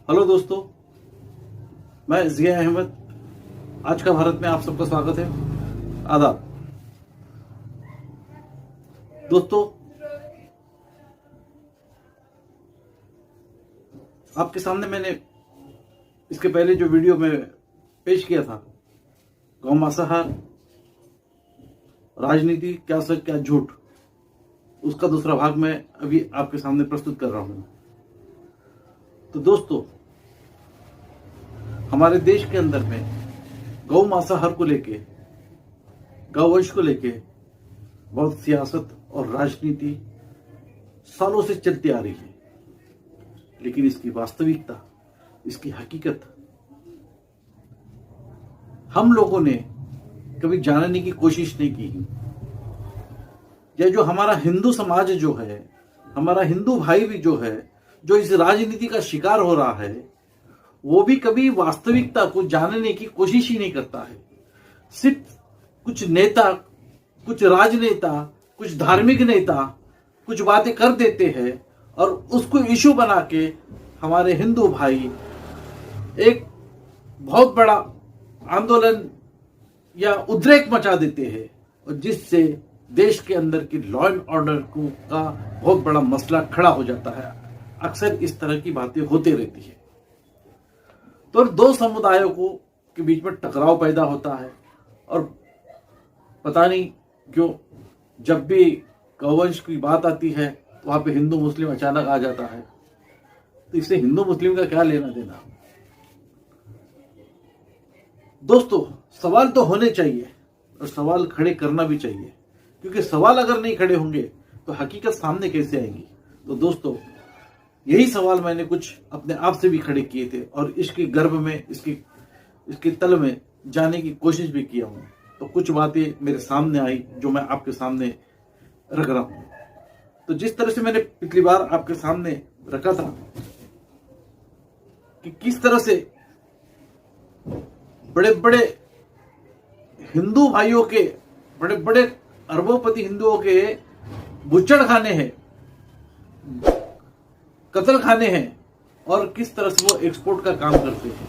Hello दोस्तों, मैं जिया अहमद। आज का भारत में आप सबका स्वागत है। आदाब दोस्तों, आपके सामने मैंने इसके पहले जो वीडियो में पेश किया था, गौ मांसाहार, राजनीति क्या सच क्या झूठ, उसका दूसरा भाग मैं अभी आपके सामने प्रस्तुत कर रहा हूं। तो दोस्तों, हमारे देश के अंदर में गौ मांसाहार को लेके, गौवंश को लेके बहुत सियासत और राजनीति सालों से चलती आ रही है, लेकिन इसकी वास्तविकता, इसकी हकीकत हम लोगों ने कभी जानने की कोशिश नहीं की। यह जो हमारा हिंदू समाज जो है, हमारा हिंदू भाई भी जो है, जो इस राजनीति का शिकार हो रहा है, वो भी कभी वास्तविकता को जानने की कोशिश ही नहीं करता है। सिर्फ कुछ नेता, कुछ राजनेता, कुछ धार्मिक नेता कुछ बातें कर देते हैं और उसको इशू बना के हमारे हिंदू भाई एक बहुत बड़ा आंदोलन या उद्रेक मचा देते हैं, और जिससे देश के अंदर की लॉ एंड ऑर्डर का बहुत बड़ा मसला खड़ा हो जाता है। अक्सर इस तरह की बातें होती रहती है, तो दो समुदायों को के बीच में टकराव पैदा होता है। और पता नहीं क्यों जब भी गौवंश की बात आती है तो वहां पे हिंदू मुस्लिम अचानक आ जाता है। तो इससे हिंदू मुस्लिम का क्या लेना देना। दोस्तों, सवाल तो होने चाहिए और सवाल खड़े करना भी चाहिए, क्योंकि सवाल अगर नहीं खड़े होंगे तो हकीकत सामने कैसे आएगी। तो दोस्तों, यही सवाल मैंने कुछ अपने आप से भी खड़े किए थे और इसके गर्भ में, इसके तल में जाने की कोशिश भी किया हूं। तो कुछ बातें मेरे सामने आई जो मैं आपके सामने रख रहा हूं। तो जिस तरह से मैंने पिछली बार आपके सामने रखा था कि किस तरह से बड़े बड़े हिंदू भाइयों के, बड़े बड़े अरबोपति हिंदुओं के बुच्चड़ खाने हैं, कत्ल खाने हैं, और किस तरह से वो एक्सपोर्ट का काम करते हैं,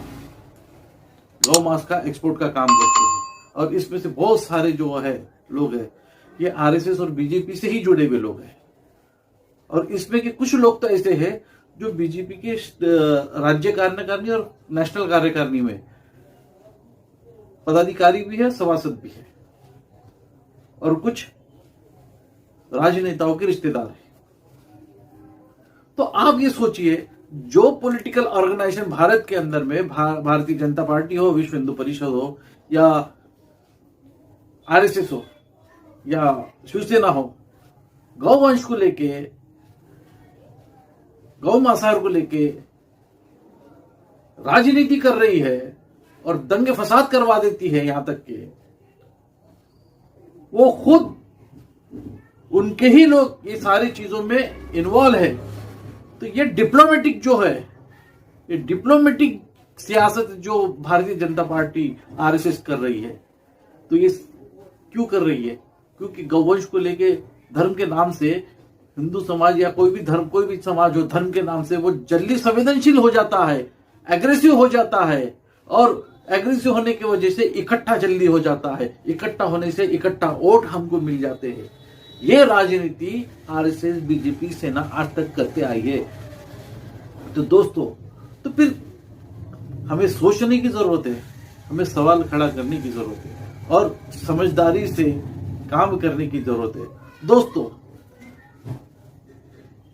गौ मांस का एक्सपोर्ट का काम करते हैं। और इसमें से बहुत सारे जो है लोग हैं, ये आरएसएस और बीजेपी से ही जुड़े हुए लोग हैं। और इसमें के कुछ लोग तो ऐसे हैं जो बीजेपी के राज्य कार्यकारिणी और नेशनल कार्यकारिणी में पदाधिकारी भी है, सभासद भी है, और कुछ राजनेताओं के रिश्तेदार हैं। तो आप ये सोचिए, जो पॉलिटिकल ऑर्गेनाइजेशन भारत के अंदर में, भारतीय जनता पार्टी हो, विश्व हिंदू परिषद हो, या आरएसएस हो, या शिवसेना हो, गौवंश को लेके, गौ मांसाहार को लेके राजनीति कर रही है और दंगे फसाद करवा देती है, यहां तक के वो खुद, उनके ही लोग ये सारी चीजों में इन्वॉल्व है। तो ये डिप्लोमेटिक जो है, ये डिप्लोमेटिक सियासत जो भारतीय जनता पार्टी आरएसएस कर रही है, तो ये क्यों कर रही है? क्योंकि गौवंश को लेके धर्म के नाम से हिंदू समाज या कोई भी धर्म, कोई भी समाज हो, धर्म के नाम से वो जल्दी संवेदनशील हो जाता है, एग्रेसिव हो जाता है, और एग्रेसिव होने की वजह से इकट्ठा जल्दी हो जाता है। इकट्ठा होने से इकट्ठा वोट हमको मिल जाते हैं। ये राजनीति आरएसएस, बीजेपी, सेना आज तक करते आई है। तो दोस्तों, तो फिर हमें सोचने की जरूरत है, हमें सवाल खड़ा करने की जरूरत है और समझदारी से काम करने की जरूरत है। दोस्तों,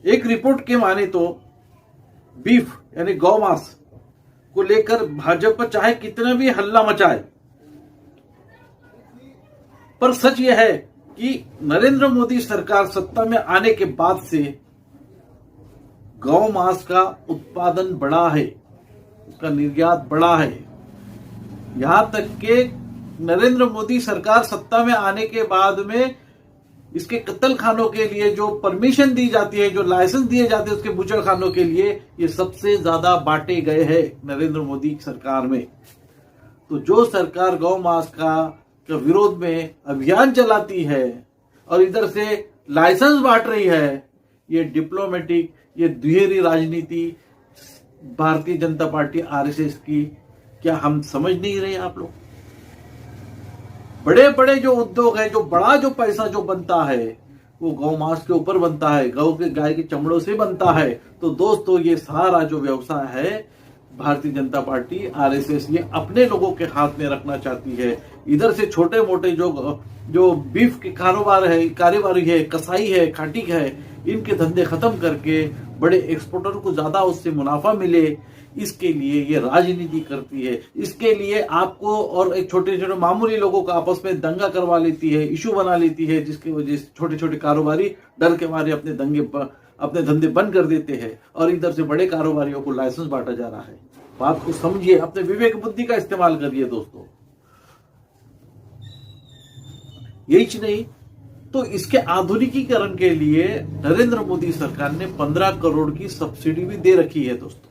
एक रिपोर्ट के माने तो बीफ यानी गौमांस को लेकर भाजपा चाहे कितना भी हल्ला मचाए, पर सच यह है कि नरेंद्र मोदी सरकार सत्ता में आने के बाद से गौ मांस का उत्पादन बढ़ा है, उसका निर्यात बढ़ा है। यहां तक कि नरेंद्र मोदी सरकार सत्ता में आने के बाद में इसके कत्ल खानों के लिए जो परमिशन दी जाती है, जो लाइसेंस दिए जाते हैं उसके बुचड़ खानों के लिए, ये सबसे ज्यादा बांटे गए हैं नरेंद्र मोदी सरकार में। तो जो सरकार गौ मांस का विरोध में अभियान चलाती है और इधर से लाइसेंस बांट रही है, ये डिप्लोमेटिक, ये दुहेरी राजनीति भारतीय जनता पार्टी आरएसएस की, क्या हम समझ नहीं रहे आप लोग? बड़े बड़े जो उद्योग है, जो बड़ा जो पैसा जो बनता है वो गौ मांस के ऊपर बनता है, गौ के गाय के चमड़ों से बनता है। तो दोस्तों ये सारा जो व्यवसाय है भारतीय जनता पार्टी आरएसएस ये अपने लोगों के हाथ में रखना चाहती है। इधर से छोटे मोटे जो बीफ के कारोबारी है, कसाई है, खाटिक है, इनके धंधे खत्म करके बड़े एक्सपोर्टर को ज्यादा उससे मुनाफा मिले, इसके लिए ये राजनीति करती है। इसके लिए आपको और एक छोटे छोटे मामूली लोगों को आपस में दंगा करवा लेती है, इशू बना लेती है, जिसकी वजह से छोटे छोटे कारोबारी डर के मारे अपने धंधे बंद कर देते हैं और इधर से बड़े कारोबारियों को लाइसेंस बांटा जा रहा है। बात को समझिए, अपने विवेक बुद्धि का इस्तेमाल करिए दोस्तों। यही नहीं तो इसके आधुनिकीकरण के लिए नरेंद्र मोदी सरकार ने 15 करोड़ की सब्सिडी भी दे रखी है दोस्तों।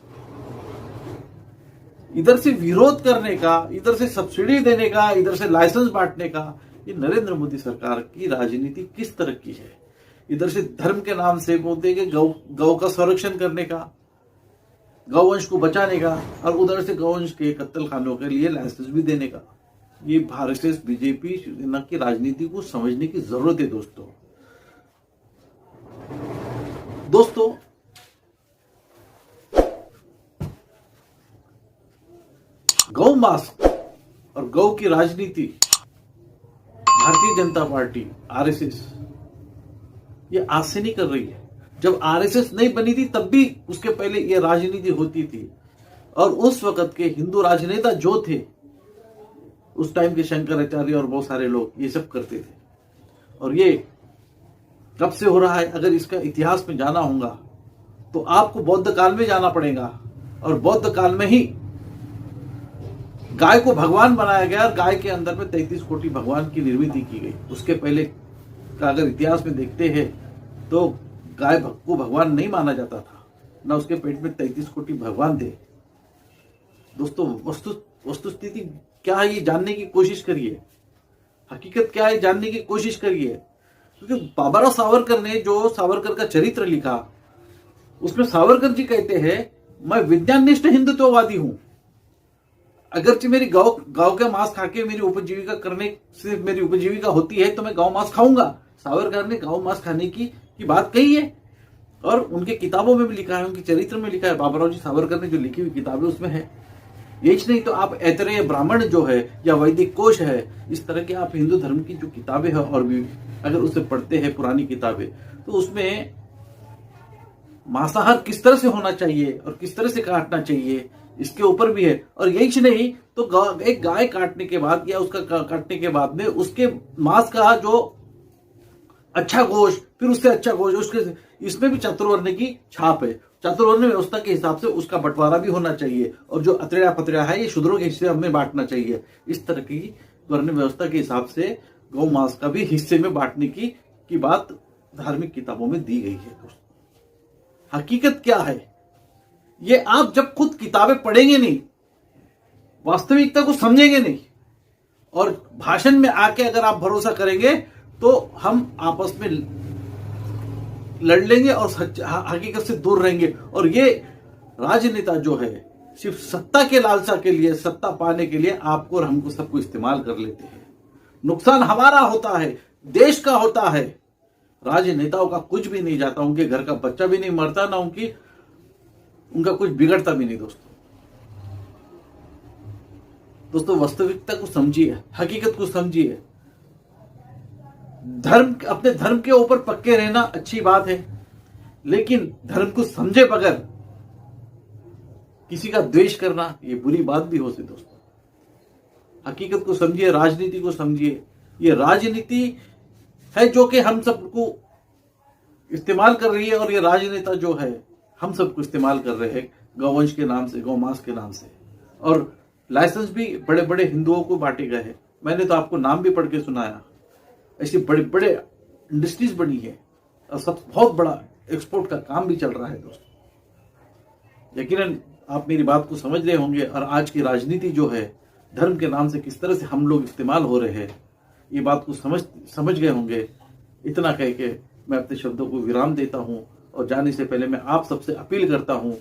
इधर से विरोध करने का, इधर से सब्सिडी देने का, इधर से लाइसेंस बांटने का, ये नरेंद्र मोदी सरकार की राजनीति किस तरह की है? इधर से धर्म के नाम से बोलते हैं कि गौ का संरक्षण करने का, गौवंश को बचाने का, और उधर से गौवंश के कत्ल खानों के लिए लाइसेंस भी देने का। ये भारत बीजेपी शिवसेना की राजनीति को समझने की जरूरत है दोस्तों। गौ मांस और गौ की राजनीति भारतीय जनता पार्टी आरएसएस ये आज से नहीं कर रही है। जब आरएसएस नहीं बनी थी तब भी उसके पहले ये राजनीति होती थी, और उस वक्त के हिंदू राजनेता जो थे उस टाइम के शंकराचार्य और बहुत सारे लोग ये सब करते थे। और ये कब से हो रहा है? अगर इसका इतिहास में जाना होगा तो आपको बौद्ध काल में जाना पड़ेगा, और बौद्ध काल में ही गाय को भगवान बनाया गया और गाय के अंदर में 33 कोटि भगवान की निर्मित की गई। उसके पहले का अगर इतिहास में देखते हैं तो गाय को भगवान नहीं माना जाता था, ना उसके पेट में 33 कोटि भगवान थे। दोस्तों वस्तुस्थिति क्या है ये जानने की कोशिश करिए, हकीकत क्या है जानने की कोशिश करिए। क्योंकि बाबूराव सावरकर ने जो सावरकर का चरित्र लिखा उसमें सावरकर जी कहते हैं, मैं विज्ञाननिष्ठ हिंदुत्ववादी हूं। अगरचे मेरी गौ का मांस खाके मेरी उपजीविका करने से मेरी उपजीविका होती है तो मैं गौ मांस खाऊंगा। सावरकर ने गौ मांस खाने की बात कही है, और उनके किताबों में भी लिखा है, उनके चरित्र में लिखा है। बाबूराव जी सावरकर ने जो लिखी हुई किताबें उसमें है। यही नहीं तो आप ऐतरेय ब्राह्मण जो है या वैदिक कोश है, इस तरह के आप हिंदू धर्म की जो किताबें हैं और भी अगर उसे पढ़ते हैं पुरानी किताबें, तो उसमें मांसाहार किस तरह से होना चाहिए और किस तरह से काटना चाहिए इसके ऊपर भी है। और यही नहीं तो एक गाय काटने के बाद या उसका काटने के बाद में उसके मांस का जो अच्छा गोश्त, फिर उससे अच्छा गोश्त, उसके इसमें भी चातुर्वर्ण की छाप है। चातुर्वर्ण व्यवस्था के हिसाब से उसका बंटवारा भी होना चाहिए, और जो अतरेया पतरेया है ये शूद्रों के हिस्से में बांटना चाहिए। इस तरह की वर्ण व्यवस्था के हिसाब से गौ मांस का भी हिस्से में बांटने की बात धार्मिक किताबों में दी गई है। हकीकत क्या है ये आप जब खुद किताबें पढ़ेंगे नहीं, वास्तविकता को समझेंगे नहीं, और भाषण में आके अगर आप भरोसा करेंगे तो हम आपस में लड़ लेंगे और हकीकत से दूर रहेंगे। और ये राजनेता जो है सिर्फ सत्ता के लालसा के लिए, सत्ता पाने के लिए आपको और हमको सबको इस्तेमाल कर लेते हैं। नुकसान हमारा होता है, देश का होता है। राजनेताओं का कुछ भी नहीं जाता, उनके घर का बच्चा भी नहीं मरता, ना उनका कुछ बिगड़ता भी नहीं। दोस्तों वास्तविकता को समझिए, हकीकत को समझिए। अपने धर्म के ऊपर पक्के रहना अच्छी बात है, लेकिन धर्म को समझे बगैर किसी का द्वेष करना ये बुरी बात भी हो सकती। दोस्तों हकीकत को समझिए, राजनीति को समझिए। ये राजनीति है जो कि हम सबको इस्तेमाल कर रही है, और ये राजनेता जो है हम सबको इस्तेमाल कर रहे हैं गौवंश के नाम से, गौमांस के नाम से। और लाइसेंस भी बड़े बड़े हिंदुओं को बांटे गए हैं। मैंने तो आपको नाम भी पढ़ के सुनाया। ऐसी बड़े बड़े इंडस्ट्रीज बनी है और सब बहुत बड़ा एक्सपोर्ट का काम भी चल रहा है। दोस्तों यकीनन आप मेरी बात को समझ रहे होंगे, और आज की राजनीति जो है धर्म के नाम से किस तरह से हम लोग इस्तेमाल हो रहे हैं, ये बात को समझ गए होंगे। इतना कह के मैं अपने शब्दों को विराम देता हूं, और जाने से पहले मैं आप सबसे अपील करता हूं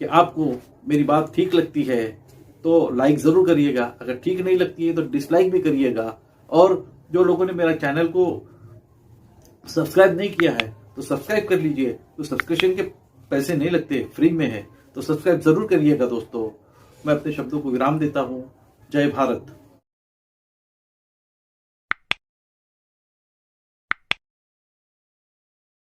कि आपको मेरी बात ठीक लगती है तो लाइक ज़रूर करिएगा, अगर ठीक नहीं लगती है तो डिसलाइक भी करिएगा। और जो लोगों ने मेरा चैनल को सब्सक्राइब नहीं किया है तो सब्सक्राइब कर लीजिए, तो सब्सक्रिप्शन के पैसे नहीं लगते, फ्री में है, तो सब्सक्राइब ज़रूर करिएगा दोस्तों। मैं अपने शब्दों को विराम देता हूँ। जय भारत।